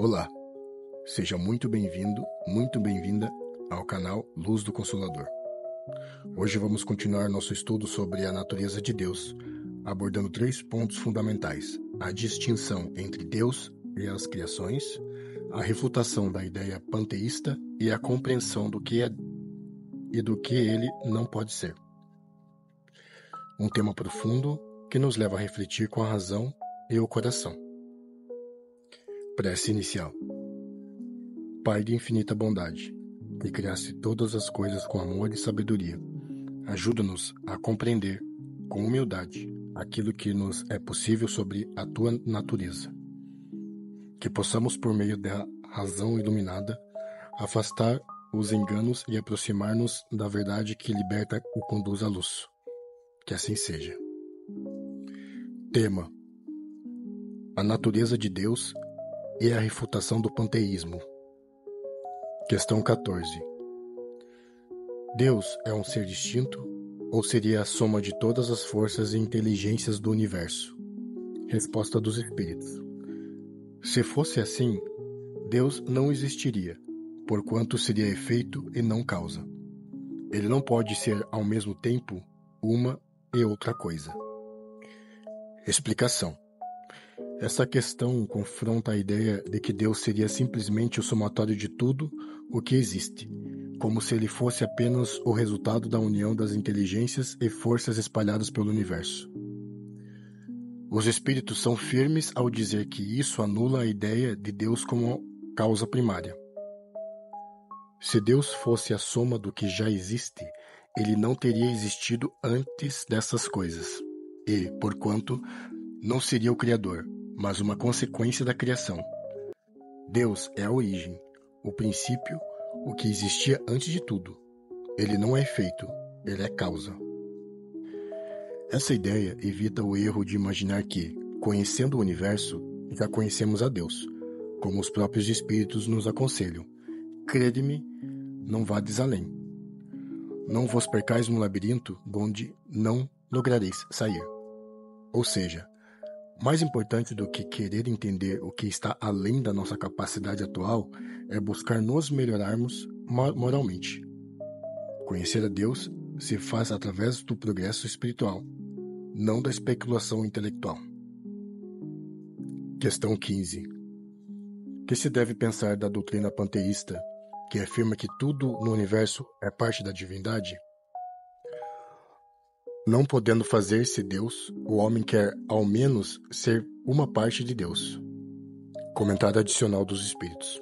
Olá, seja muito bem-vindo, muito bem-vinda ao canal Luz do Consolador. Hoje vamos continuar nosso estudo sobre a natureza de Deus, abordando 3 pontos fundamentais: a distinção entre Deus e as criações, a refutação da ideia panteísta e a compreensão do que é e do que ele não pode ser. Um tema profundo que nos leva a refletir com a razão e o coração. Prece inicial. Pai de infinita bondade, que criaste todas as coisas com amor e sabedoria, ajuda-nos a compreender, com humildade, aquilo que nos é possível sobre a tua natureza. Que possamos, por meio da razão iluminada, afastar os enganos e aproximar-nos da verdade que liberta e conduz à luz. Que assim seja. Tema: a natureza de Deus e a refutação do panteísmo. Questão 14. Deus é um ser distinto ou seria a soma de todas as forças e inteligências do universo? Resposta dos Espíritos. Se fosse assim, Deus não existiria, porquanto seria efeito e não causa. Ele não pode ser ao mesmo tempo uma e outra coisa. Explicação. Essa questão confronta a ideia de que Deus seria simplesmente o somatório de tudo o que existe, como se ele fosse apenas o resultado da união das inteligências e forças espalhadas pelo universo. Os espíritos são firmes ao dizer que isso anula a ideia de Deus como causa primária. Se Deus fosse a soma do que já existe, ele não teria existido antes dessas coisas, e, porquanto, não seria o Criador, mas uma consequência da criação. Deus é a origem, o princípio, o que existia antes de tudo. Ele não é efeito, ele é causa. Essa ideia evita o erro de imaginar que, conhecendo o universo, já conhecemos a Deus, como os próprios espíritos nos aconselham. Crede-me, não vades além. Não vos percais no labirinto donde não lograreis sair. Ou seja, mais importante do que querer entender o que está além da nossa capacidade atual é buscar nos melhorarmos moralmente. Conhecer a Deus se faz através do progresso espiritual, não da especulação intelectual. Questão 15. Que se deve pensar da doutrina panteísta, que afirma que tudo no universo é parte da divindade? Não podendo fazer-se Deus, o homem quer, ao menos, ser uma parte de Deus. Comentário adicional dos Espíritos.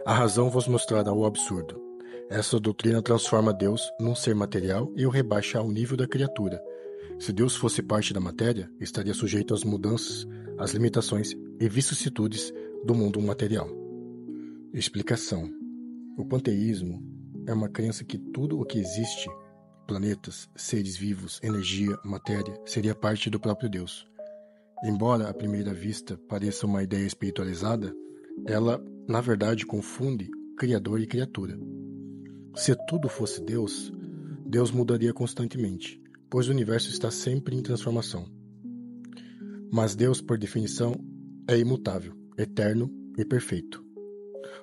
A razão vos mostrará o absurdo. Essa doutrina transforma Deus num ser material e o rebaixa ao nível da criatura. Se Deus fosse parte da matéria, estaria sujeito às mudanças, às limitações e vicissitudes do mundo material. Explicação. O panteísmo é uma crença que tudo o que existe, planetas, seres vivos, energia, matéria, seria parte do próprio Deus. Embora à primeira vista pareça uma ideia espiritualizada, ela, na verdade, confunde Criador e criatura. Se tudo fosse Deus, Deus mudaria constantemente, pois o universo está sempre em transformação. Mas Deus, por definição, é imutável, eterno e perfeito.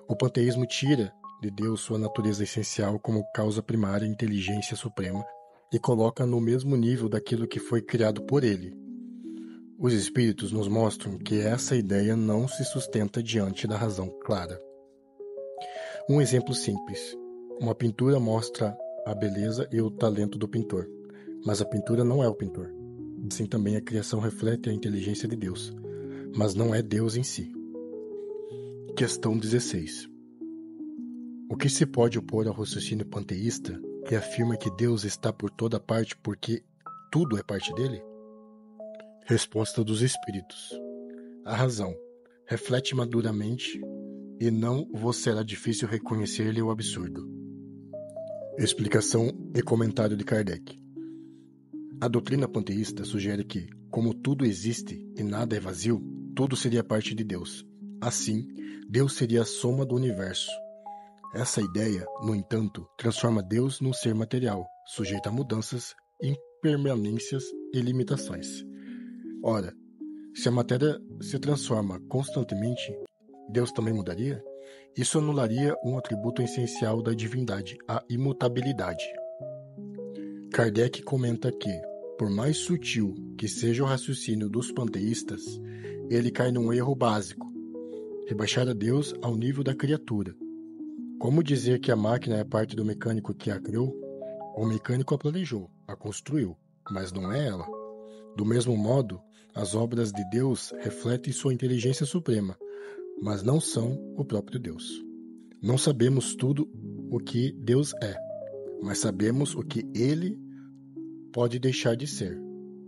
O panteísmo tira de Deus sua natureza essencial como causa primária e inteligência suprema e coloca no mesmo nível daquilo que foi criado por ele. Os espíritos nos mostram que essa ideia não se sustenta diante da razão clara. Um exemplo simples. Uma pintura mostra a beleza e o talento do pintor, mas a pintura não é o pintor. Assim também a criação reflete a inteligência de Deus, mas não é Deus em si. Questão 16. O que se pode opor ao raciocínio panteísta que afirma que Deus está por toda parte porque tudo é parte dele? Resposta dos Espíritos. A razão. Reflete maduramente e não vos será difícil reconhecer-lhe o absurdo. Explicação e comentário de Kardec. A doutrina panteísta sugere que, como tudo existe e nada é vazio, tudo seria parte de Deus. Assim, Deus seria a soma do universo. Essa ideia, no entanto, transforma Deus num ser material, sujeito a mudanças, impermanências e limitações. Ora, se a matéria se transforma constantemente, Deus também mudaria? Isso anularia um atributo essencial da divindade, a imutabilidade. Kardec comenta que, por mais sutil que seja o raciocínio dos panteístas, ele cai num erro básico: rebaixar a Deus ao nível da criatura. Como dizer que a máquina é parte do mecânico que a criou? O mecânico a planejou, a construiu, mas não é ela. Do mesmo modo, as obras de Deus refletem sua inteligência suprema, mas não são o próprio Deus. Não sabemos tudo o que Deus é, mas sabemos o que Ele pode deixar de ser.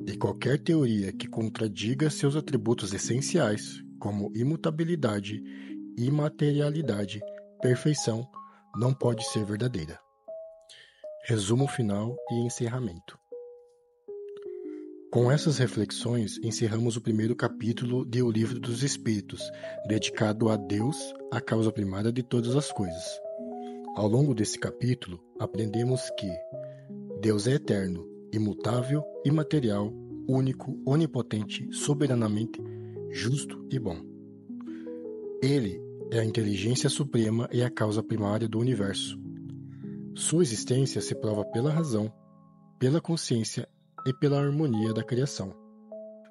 E qualquer teoria que contradiga seus atributos essenciais, como imutabilidade, imaterialidade, perfeição, não pode ser verdadeira. Resumo final e encerramento. Com essas reflexões, encerramos o primeiro capítulo de O Livro dos Espíritos, dedicado a Deus, a causa primária de todas as coisas. Ao longo desse capítulo, aprendemos que Deus é eterno, imutável, imaterial, único, onipotente, soberanamente justo e bom. Ele é a inteligência suprema e a causa primária do universo. Sua existência se prova pela razão, pela consciência e pela harmonia da criação.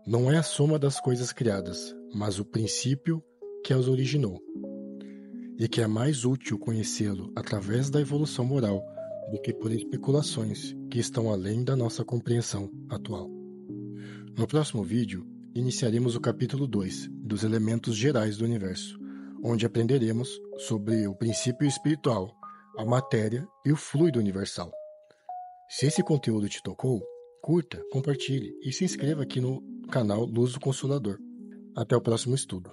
Não é a soma das coisas criadas, mas o princípio que as originou. E que é mais útil conhecê-lo através da evolução moral do que por especulações que estão além da nossa compreensão atual. No próximo vídeo, iniciaremos o capítulo 2 dos elementos gerais do universo, onde aprenderemos sobre o princípio espiritual, a matéria e o fluido universal. Se esse conteúdo te tocou, curta, compartilhe e se inscreva aqui no canal Luz do Consolador. Até o próximo estudo.